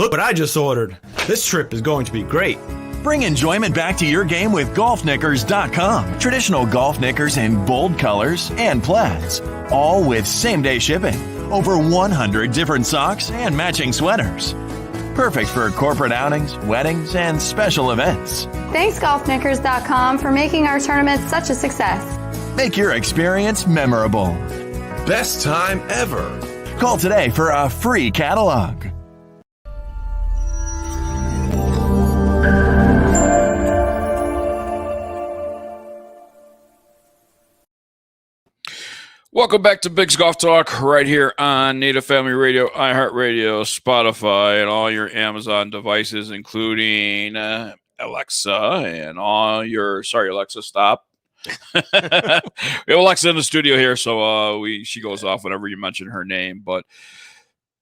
Look what I just ordered. This trip is going to be great. Bring enjoyment back to your game with golfknickers.com. Traditional golf knickers in bold colors and plaids, all with same-day shipping. Over 100 different socks and matching sweaters. Perfect for corporate outings, weddings, and special events. Thanks, golfknickers.com, for making our tournament such a success. Make your experience memorable. Best time ever. Call today for a free catalog. Welcome back to Big's Golf Talk right here on Native Family Radio, iHeartRadio, Spotify, and all your Amazon devices, including Alexa and all your... Sorry, Alexa, stop. We have Alexa in the studio here, so she goes off whenever you mention her name. But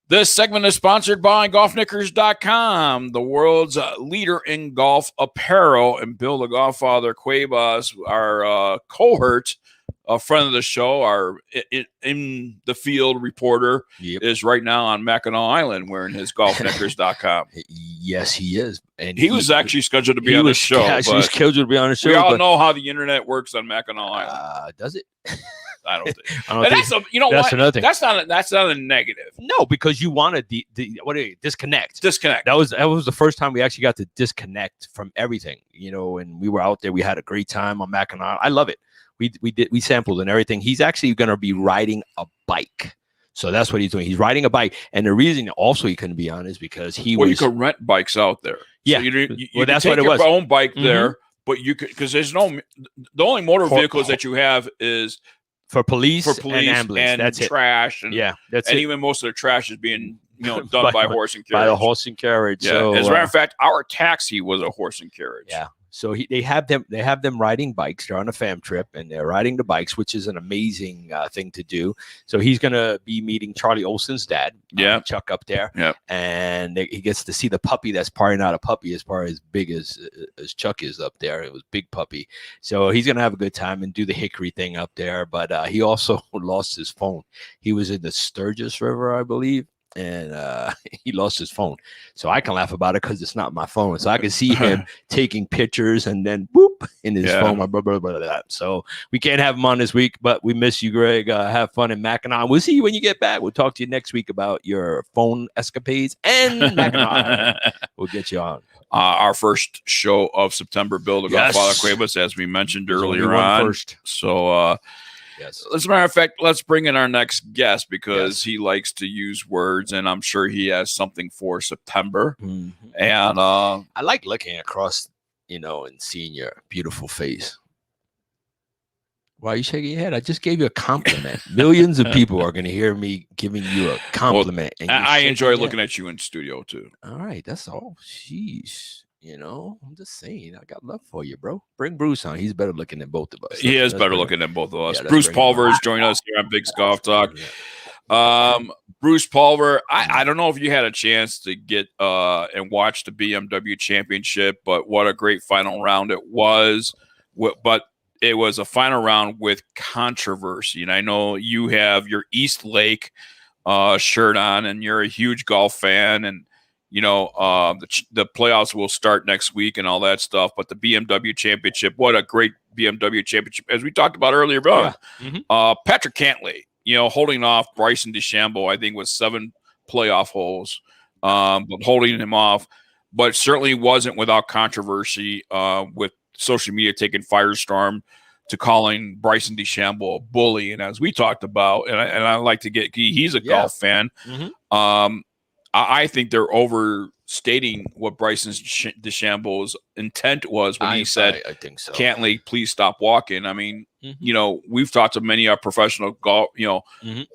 this segment is sponsored by golfknickers.com, the world's leader in golf apparel. And Bill the Golffather Cuevas, our cohort, a friend of the show, our in the field reporter, is right now on Mackinac Island wearing his golfknickers.com. Yes, he is. And he was actually scheduled to be on the show. Actually scheduled to be on the show. We all know how the internet works on Mackinac Island. Does it? I don't think. That's another thing. That's not a negative. No, because you wanted disconnect. Disconnect. That was the first time we actually got to disconnect from everything, and we were out there. We had a great time on Mackinac. I love it. We sampled and everything. He's actually going to be riding a bike. So that's what he's doing. He's riding a bike. And the reason also he couldn't be on is because you could rent bikes out there. Yeah. So you that's take what it was. Your own bike there, but you could, because there's the only motor vehicles that you have is for police and ambulance. And that's trash. And, and even most of the trash is being done by horse and carriage. By a horse and carriage. Yeah. So, as a matter of fact, our taxi was a horse and carriage. Yeah. So they have them riding bikes. They're on a fam trip and they're riding the bikes, which is an amazing thing to do. So he's going to be meeting Charlie Olsen's dad, Chuck, up there. Yeah. And he gets to see the puppy that's probably not a puppy as far as big as Chuck is up there. It was big puppy. So he's going to have a good time and do the hickory thing up there. But he also lost his phone. He was in the Sturgis River, I believe. And he lost his phone. So I can laugh about it because it's not my phone. So I can see him taking pictures and then boop in his phone. Blah, blah, blah, blah, blah. So we can't have him on this week, but we miss you, Greg. Have fun in Mackinac. We'll see you when you get back. We'll talk to you next week about your phone escapades and Mackinac. We'll get you on. Our first show of September, Bill the Golffather Cuevas, as we mentioned earlier on. First. So, yes. As a matter of fact, let's bring in our next guest because he likes to use words, and I'm sure he has something for September. Mm-hmm. And I like looking across, and seeing your beautiful face. Why are you shaking your head? I just gave you a compliment. Millions of people are going to hear me giving you a compliment. Well, and I enjoy looking at you in studio too. All right, that's all. Sheesh. I'm just saying, I got love for you, bro. Bring Bruce on. He's better looking than both of us. He is better looking than both of us. Bruce Pulver is joining us here on Big's Golf Talk. Bruce Pulver, I don't know if you had a chance to get and watch the BMW Championship, but what a great final round it was. But it was a final round with controversy. And I know you have your East Lake shirt on, and you're a huge golf fan, and the playoffs will start next week and all that stuff. But the BMW Championship, what a great BMW Championship, as we talked about earlier. Patrick Cantlay, holding off Bryson DeChambeau, I think, with 7 playoff holes, but holding him off. But certainly wasn't without controversy with social media taking firestorm to calling Bryson DeChambeau a bully. And as we talked about, and I like to he's a golf fan. Mm-hmm. I think they're overstating what Bryson DeChambeau's intent was when he said, I think so. Cantlay, please stop walking. I mean, we've talked to many of our professional golf,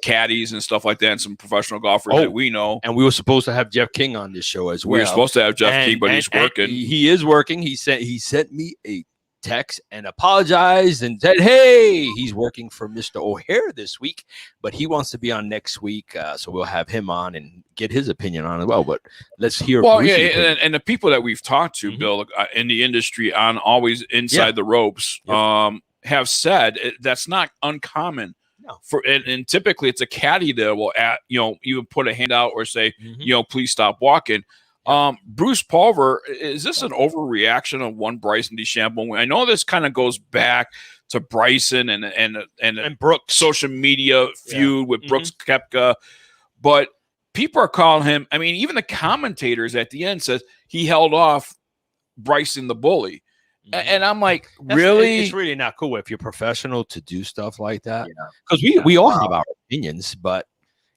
caddies and stuff like that, and some professional golfers that we know. And we were supposed to have Jeff King on this show as well. We were supposed to have Jeff King, but he's working. He is working. He sent me a text and apologized and said, hey, he's working for Mr. O'Hare this week, but he wants to be on next week. So we'll have him on and get his opinion on as well. But let's hear. Well, and the people that we've talked to, Bill, in the industry on always inside the ropes, have said that's not uncommon. No. And typically it's a caddy that will even put a hand out or say, please stop walking. Bruce Pulver, is this an overreaction of one Bryson DeChambeau? I know this kind of goes back to Bryson and Brooks social media feud with Brooks Koepka, but people are calling him. I mean, even the commentators at the end says he held off Bryson the bully. And I'm like, really? It's really not cool if you're professional to do stuff like that. Because we all have our opinions, but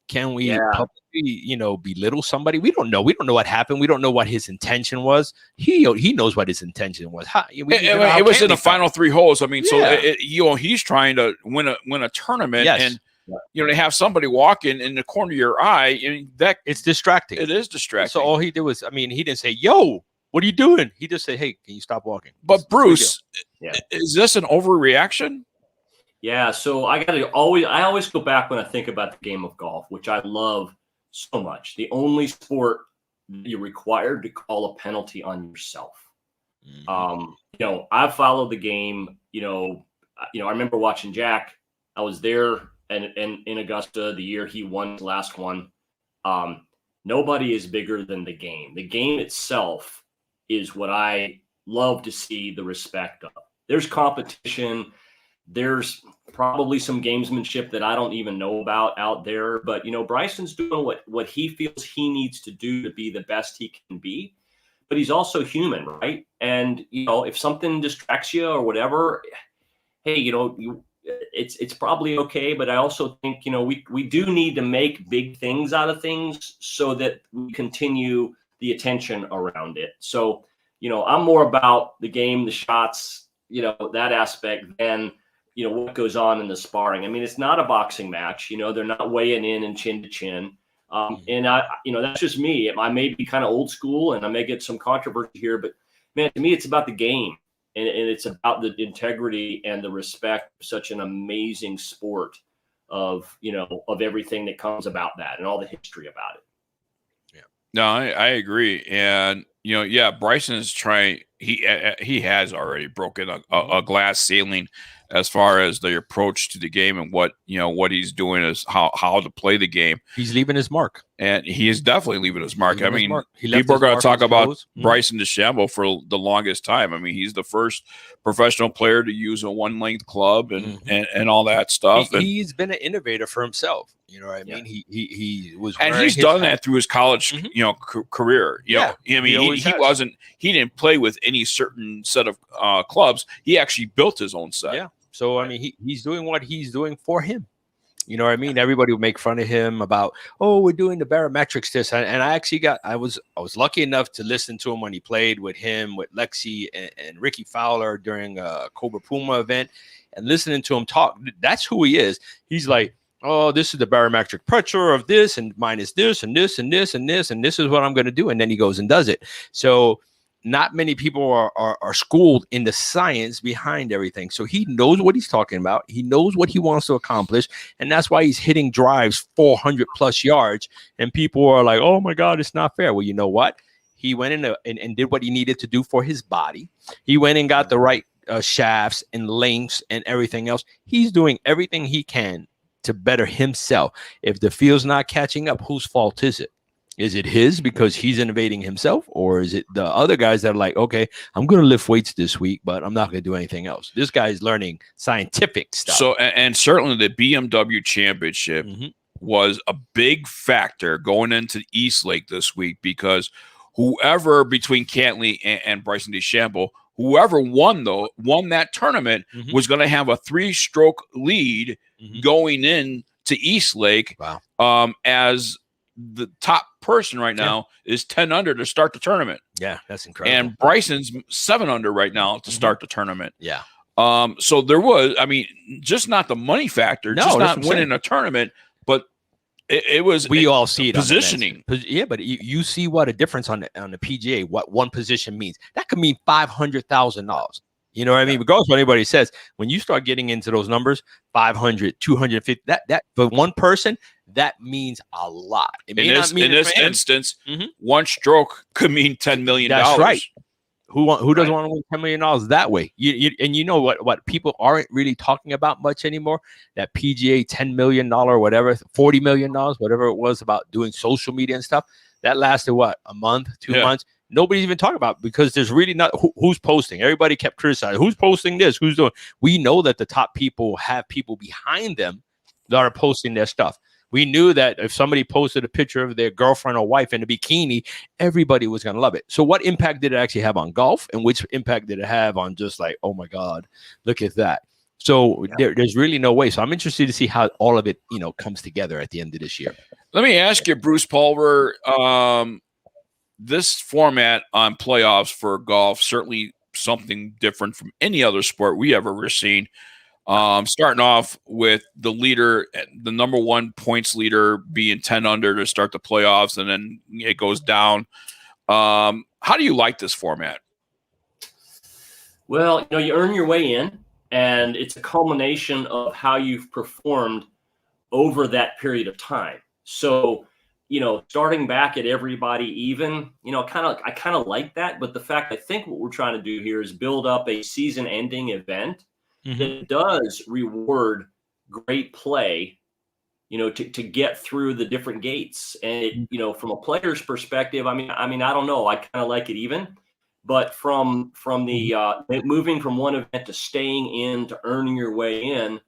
can we publicly, belittle somebody? We don't know. We don't know what happened. We don't know what his intention was. He knows what his intention was. It was in the final 3 holes. I mean, so he's trying to win a tournament, and to have somebody walk in the corner of your eye, it's distracting. It is distracting. So all he did was, he didn't say, "Yo, what are you doing?" He just said, "Hey, can you stop walking?" But Bruce, is this an overreaction? Yeah, so I always go back when I think about the game of golf, which I love so much. The only sport you're required to call a penalty on yourself. I've followed the game. I remember watching Jack. I was there and in Augusta the year he won his last one. Nobody is bigger than the game. The game itself is what I love to see the respect of. There's competition. There's probably some gamesmanship that I don't even know about out there. But, Bryson's doing what he feels he needs to do to be the best he can be. But he's also human, right? And, if something distracts you or whatever, hey, it's probably okay. But I also think, we do need to make big things out of things so that we continue the attention around it. So, I'm more about the game, the shots, that aspect than what goes on in the sparring. I mean, it's not a boxing match. They're not weighing in and chin to chin. And that's just me. I may be kind of old school and I may get some controversy here, but man, to me, it's about the game and it's about the integrity and the respect of such an amazing sport of everything that comes about that and all the history about it. Yeah, no, I agree. And, Bryson is trying, he has already broken a glass ceiling as far as the approach to the game and what he's doing is how to play the game. He's leaving his mark. And he is definitely leaving his mark. I mean, people are going to talk about Bryson DeChambeau for the longest time. I mean, he's the first professional player to use a one-length club and all that stuff. He's been an innovator for himself. You know what I mean? He was, and he's done that through his college, career. He didn't play with any certain set of clubs. He actually built his own set. Yeah. So, I mean, he's doing what he's doing for him. You know what I mean? Everybody would make fun of him about, we're doing the barometrics this. And I actually I was lucky enough to listen to him when he played with Lexi and Ricky Fowler during a Cobra Puma event and listening to him talk. That's who he is. He's like, this is the barometric pressure of this and minus this and this and this and this. And this is what I'm going to do. And then he goes and does it. So not many people are schooled in the science behind everything. So he knows what he's talking about. He knows what he wants to accomplish. And that's why he's hitting drives 400 plus yards. And people are like, oh my God, it's not fair. Well, you know what? He went in and did what he needed to do for his body. He went and got the right shafts and lengths and everything else. He's doing everything he can to better himself. If the field's not catching up, whose fault is it? Is it his because he's innovating himself, or is it the other guys that are like, okay, I'm going to lift weights this week, but I'm not going to do anything else? This guy's learning scientific stuff. So, and certainly the BMW Championship was a big factor going into East Lake this week because whoever between Cantley and Bryson DeChambeau, whoever won that tournament was going to have a 3-stroke lead going in to East Lake. Wow. As the top person right now is 10 under to start the tournament. Yeah, that's incredible. And Bryson's 7 under right now to start the tournament. Yeah. So there was, just not the money factor, just not winning a tournament, but it was. We all see it positioning. Yeah, but you see what a difference on the PGA. What one position means. That could mean $500,000. You know what I mean? Regardless of what anybody says, when you start getting into those numbers, 500, 250, that for one person, that means a lot. It may not mean in this instance, 1 stroke could mean $10 million. That's right. Who doesn't want to win $10 million that way? And you know what people aren't really talking about much anymore? That PGA $10 million, whatever, $40 million, whatever it was about doing social media and stuff. That lasted what, a month, 2 Yeah. months? Nobody's even talking about it because there's really not who's posting. Everybody kept criticizing who's posting this, who's doing. We know that the top people have people behind them that are posting their stuff. We knew that if somebody posted a picture of their girlfriend or wife in a bikini, everybody was going to love it. So what impact did it actually have on golf, and which impact did it have on just like, oh my God, look at that? So there's really no way. So I'm interested to see how all of it, comes together at the end of this year. Let me ask you, Bruce Pulver, this format on playoffs for golf, certainly something different from any other sport we have ever seen. Starting off with the leader, the number one points leader being 10 under to start the playoffs, and then it goes down. How do you like this format? Well, you earn your way in, and it's a culmination of how you've performed over that period of time. So, starting back at everybody even, I kind of like that. But the fact, I think what we're trying to do here is build up a season-ending event that does reward great play, to get through the different gates. And from a player's perspective, I mean, I don't know, I kind of like it even. But from the moving from one event to staying in to earning your way in,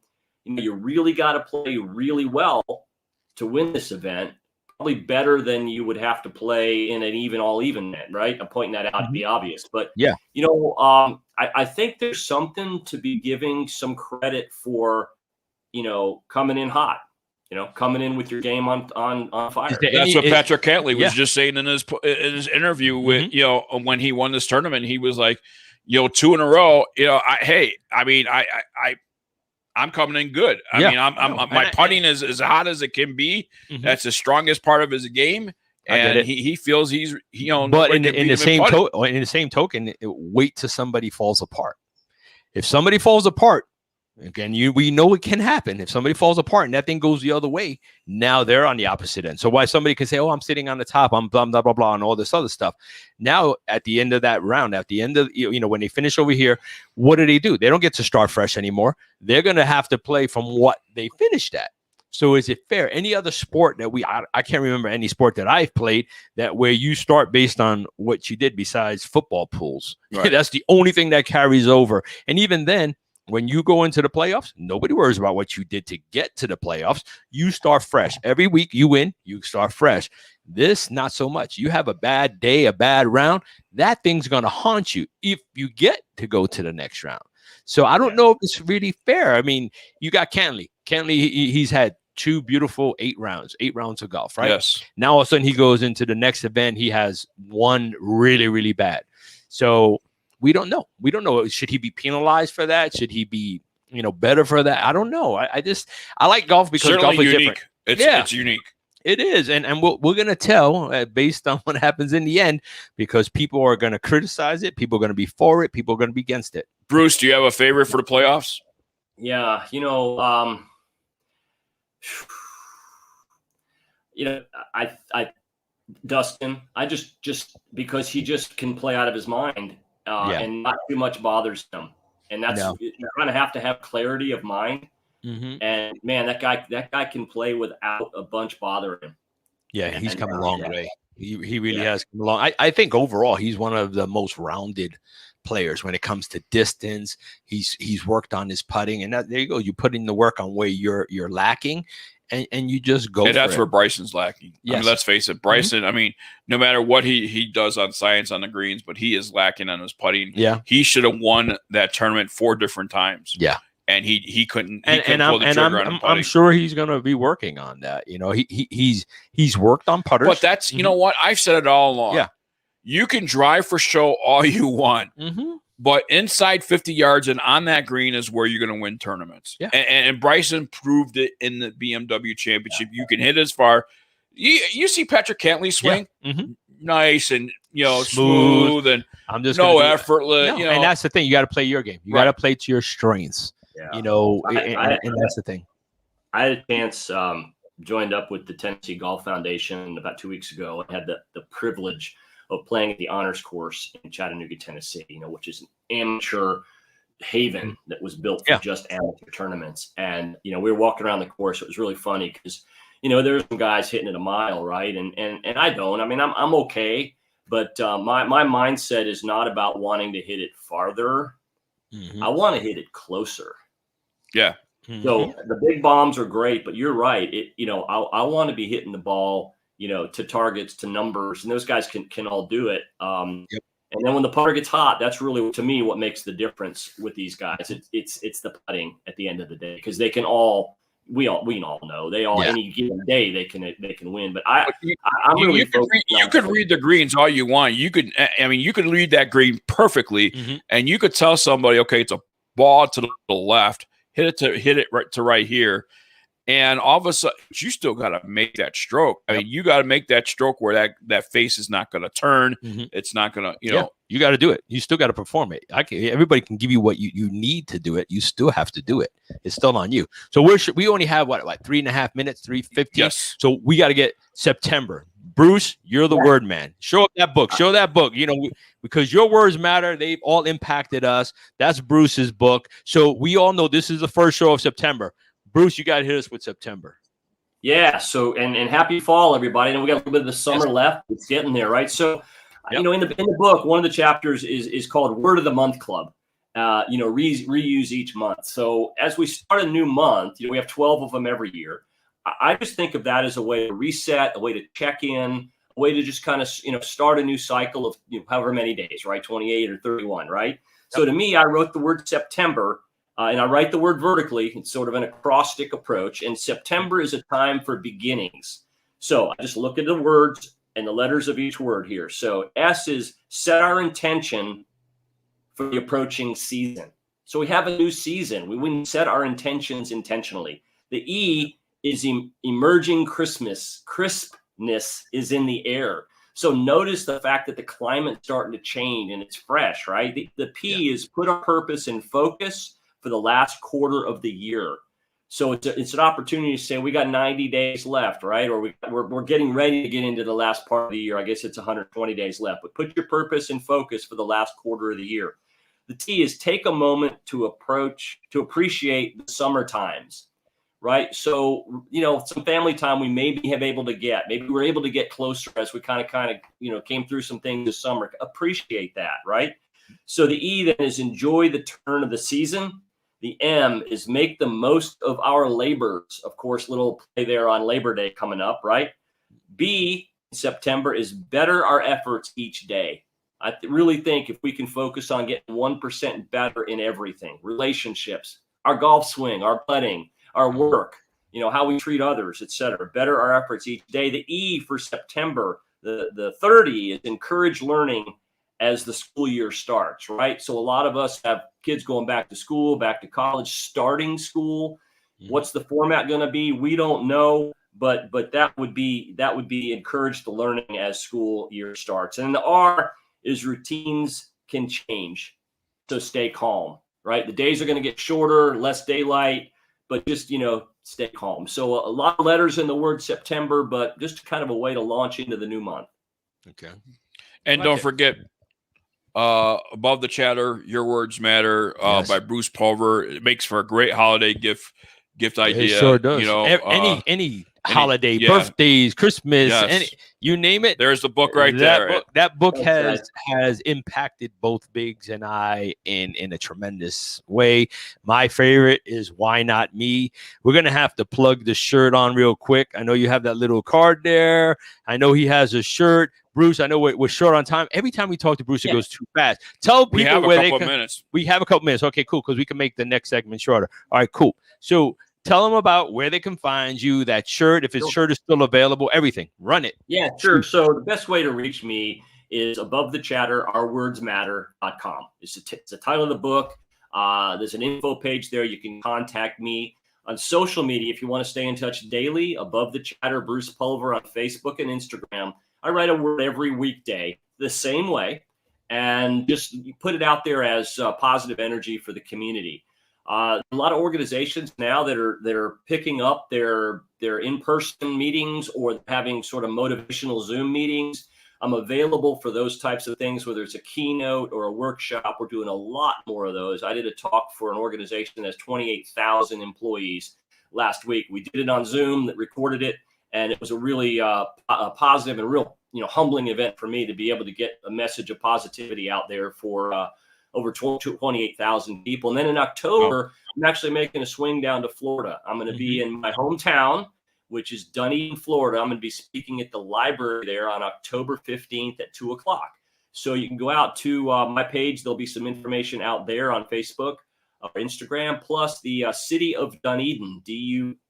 you really got to play really well to win this event. Probably better than you would have to play in an all-even net, right? I'm pointing that out to be obvious, but yeah, I think there's something to be giving some credit for, coming in hot. Coming in with your game on fire. That's what Patrick Cantley was just saying in his interview with, when he won this tournament. He was like, 2 in a row. I'm coming in good. My putting is as hot as it can be. That's the strongest part of his game, and he feels he's But in the same token, wait till somebody falls apart. If somebody falls apart. Again, we know it can happen. If somebody falls apart and that thing goes the other way, now they're on the opposite end. So why somebody can say, oh, I'm sitting on the top, I'm blah, blah, blah, blah, and all this other stuff. Now, at the end of that round, at the end of, when they finish over here, what do? They don't get to start fresh anymore. They're going to have to play from what they finished at. So is it fair? Any other sport that I can't remember any sport that I've played that where you start based on what you did besides football pools. Right. That's the only thing that carries over. And even then, when you go into the playoffs, nobody worries about what you did to get to the playoffs. You start fresh. Every week you win, you start fresh. This, not so much. You have a bad day, a bad round, that thing's going to haunt you if you get to go to the next round. So I don't know if it's really fair. I mean, you got Cantley. He's had 2 beautiful 8 rounds of golf, right? Yes. Now all of a sudden he goes into the next event. He has one really, really bad. So we don't know. Should he be penalized for that? Should he be, better for that? I don't know. I like golf because certainly golf is unique. Different. It's unique. It is. And we're going to tell based on what happens in the end, because people are going to criticize it. People are going to be for it. People are going to be against it. Bruce, do you have a favorite for the playoffs? Yeah. Dustin, I just because he just can play out of his mind. And not too much bothers him, and that's you kind of have to have clarity of mind. And man, that guy can play without a bunch bothering him. Yeah, he's come a long way. He really has come along. I think overall he's one of the most rounded players when it comes to distance. He's worked on his putting, and there you go. You put in the work on where you're lacking. And you just go. And that's where Bryson's lacking. Yes. I mean, let's face it, Bryson. I mean, no matter what he does on science on the greens, but he is lacking on his putting. Yeah, he should have won that tournament 4 different times. Yeah, and he couldn't. I'm sure he's going to be working on that. He's worked on putters. But that's you know what, I've said it all along. Yeah, you can drive for show all you want. But inside 50 yards and on that green is where you're going to win tournaments. Yeah. And Bryson proved it in the BMW Championship. You can hit as far. You see Patrick Cantley swing, nice and smooth and I'm just no effortless. And that's the thing. You got to play your game. You got to play to your strengths. Yeah. And that's the thing. I had a chance. Joined up with the Tennessee Golf Foundation about 2 weeks ago. I had the privilege of playing at the honors course in Chattanooga, Tennessee, which is an amateur haven that was built for just amateur tournaments. And, we were walking around the course. It was really funny because, there's some guys hitting it a mile, right? And I don't. I mean, I'm okay, but my mindset is not about wanting to hit it farther. I want to hit it closer. Yeah. So the big bombs are great, but you're right. I want to be hitting the ball, to targets, to numbers, and those guys can all do it. And then when the putter gets hot, that's really, to me, what makes the difference with these guys. It's the putting at the end of the day, because they can all, we all know they all, any given day they can win. But I'm really you could read the greens all you want. You could read that green perfectly, and you could tell somebody, okay, it's a ball to the left, hit it right here. And all of a sudden, you still got to make that stroke. I mean, you got to make that stroke where that face is not going to turn. It's not going to, you got to do it. You still got to perform it. Everybody can give you what you need to do it. You still have to do it. It's still on you. So we only have what 3.5 minutes, 3:15. Yes. So we got to get September. Bruce, you're the word man. Show up that book. Show that book. Because your words matter. They've all impacted us. That's Bruce's book. So we all know this is the first show of September. Bruce, you got to hit us with September. Yeah. So, and happy fall, everybody. And we got a little bit of the summer left. It's getting there, right? So, in the book, one of the chapters is called Word of the Month Club. Reuse each month. So as we start a new month, we have 12 of them every year. I just think of that as a way to reset, a way to check in, a way to just kind of, start a new cycle of however many days, right? 28 or 31, right? Yep. So to me, I wrote the word September. And I write the word vertically. It's sort of an acrostic approach. And September is a time for beginnings. So I just look at the words and the letters of each word here. So S is set our intention for the approaching season. So we have a new season. We set our intentions intentionally. The E is emerging Christmas. Crispness is in the air. So notice the fact that the climate's starting to change and it's fresh, right? The P is put our purpose in focus for the last quarter of the year. So it's an opportunity to say we got 90 days left, right? Or we're getting ready to get into the last part of the year. I guess it's 120 days left, but put your purpose in focus for the last quarter of the year. The T is take a moment to appreciate the summer times, right? So, some family time we maybe have able to get, maybe we're able to get closer as we kind of, came through some things this summer. Appreciate that, right? So the E then is enjoy the turn of the season. The M is make the most of our labors. Of course, little play there on Labor Day coming up, right? B in September is better our efforts each day. I really think if we can focus on getting 1% better in everything, relationships, our golf swing, our putting, our work, how we treat others, etc. Better our efforts each day. The E for September, the 30 is encourage learning as the school year starts, right? So a lot of us have kids going back to school, back to college, starting school. What's the format going to be? We don't know, but that would be encourage the learning as school year starts. And the R is routines can change, so stay calm, right? The days are going to get shorter, less daylight, but just stay calm. So a lot of letters in the word September, but just kind of a way to launch into the new month. Okay, and don't forget. Above the Chatter, Your Words Matter, by Bruce Pulver. It makes for a great holiday gift idea. It sure does. Any holiday, birthdays, Christmas, you name it. There's the book right there. That book has impacted both Biggs and I in a tremendous way. My favorite is Why Not Me. We're going to have to plug the shirt on real quick. I know you have that little card there. I know he has a shirt. Bruce, I know we're short on time. Every time we talk to Bruce, it goes too fast. Tell people we have a couple of minutes. We have a couple minutes. Okay, cool, because we can make the next segment shorter. All right, cool. So tell them about where they can find you, that shirt, if his shirt is still available, everything. Run it. Yeah, sure. So the best way to reach me is above the chatter, ourwordsmatter.com. It's the title of the book. There's an info page there. You can contact me on social media if you want to stay in touch daily. Above the Chatter, Bruce Pulver on Facebook and Instagram. I write a word every weekday the same way and just put it out there as positive energy for the community. A lot of organizations now that are picking up their in-person meetings or having sort of motivational Zoom meetings. I'm available for those types of things, whether it's a keynote or a workshop. We're doing a lot more of those. I did a talk for an organization that has 28,000 employees last week. We did it on Zoom, that recorded it, And it was a really a positive and real, humbling event for me to be able to get a message of positivity out there for over 28,000 people. And then in October, I'm actually making a swing down to Florida. I'm going to be in my hometown, which is Dunedin, Florida. I'm going to be speaking at the library there on October 15th at 2:00. So you can go out to my page. There'll be some information out there on Facebook or Instagram. Plus the City of Dunedin,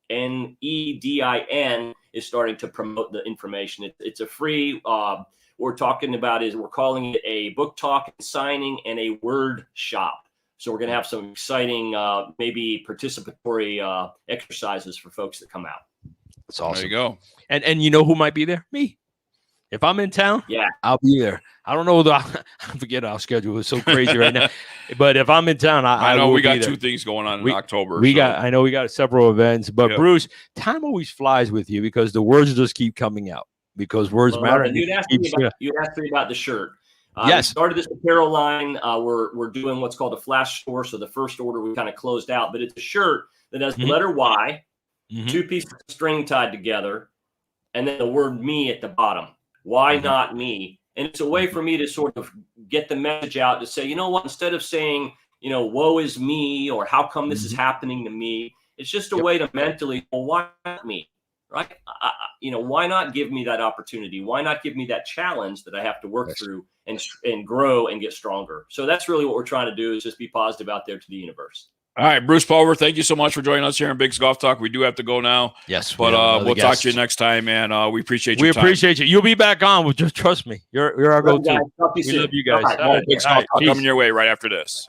Dunedin, is starting to promote the information. It's a free, we're calling it a book talk and signing and a word shop. So we're going to have some exciting, maybe participatory exercises for folks that come out. That's awesome. There you go. And you know who might be there? Me. If I'm in town, I'll be there. I don't know. I forget our schedule. It's so crazy right now. But if I'm in town, I know we got 2 things going on in October. I know we got several events. But Bruce, time always flies with you because the words just keep coming out because words matter. You'd asked me about the shirt. Yes. We started this apparel line. We're doing what's called a flash store. So the first order we kind of closed out, but it's a shirt that has the letter Y, 2 pieces of string tied together, and then the word me at the bottom. Why not me? And it's a way for me to sort of get the message out to say, you know what, instead of saying, woe is me, or how come this is happening to me, it's just a way to mentally, well, why not me? Right? Why not give me that opportunity? Why not give me that challenge that I have to work through and grow and get stronger? So that's really what we're trying to do, is just be positive out there to the universe. All right, Bruce Pulver, thank you so much for joining us here in Big's Golf Talk. We do have to go now. Yes, but we'll talk to you next time, man. We appreciate you. We appreciate you. You'll be back on. Just trust me. You're our go-to. We love you guys. All right, Big's Golf Talk coming your way right after this.